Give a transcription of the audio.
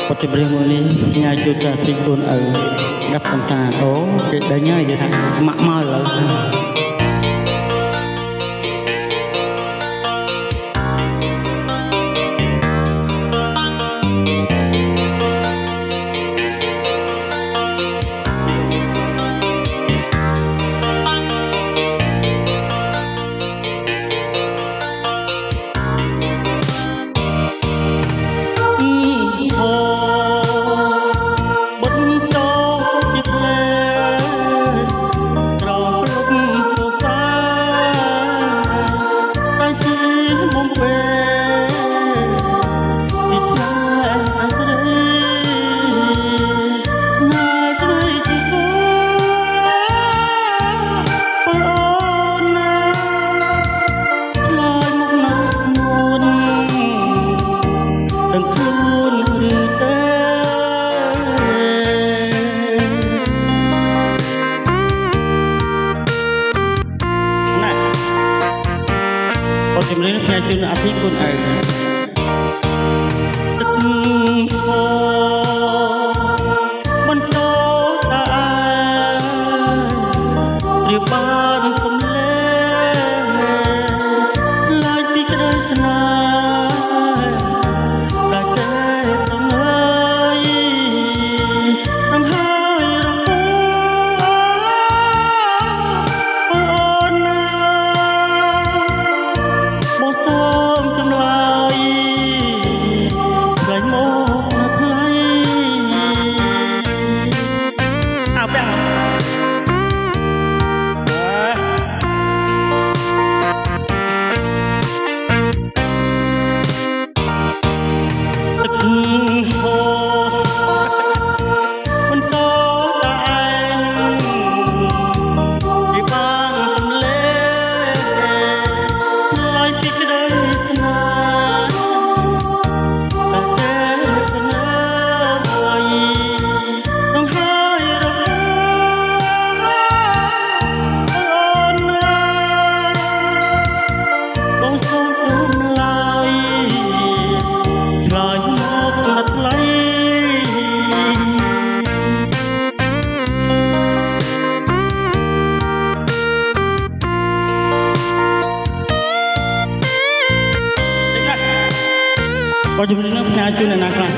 បទចម្រៀងមួយនេះញ៉ាយជួយចាស់ពីខ្លួនឪដាប់កំសាន្តអូគេដេញហើយគេថាម៉ាក់មកឥឡូវចម្រៀងផ្សាយជូនអភិគុណឪទឹកហូរបន្តតារៀបបានសំលេងឡាយពីក្តីស្នេហ៍ដែលតែប្រងើយនឹងហើយរកអូនណាបងសូមចម្លើយខ្លាញ់មកណាថ្លៃអើបែបហូរបន្តតែឯងពីបានសំលេងឡាយពីក្តីស្នេហ៍តែតែប្រងើយនឹងហើយរកអូនណាបងសូមទូលឡើយឆ្លើយមកណាថ្លៃបទចម្រៀងនេះផ្សាយជូនអ្នកណាខ្លះ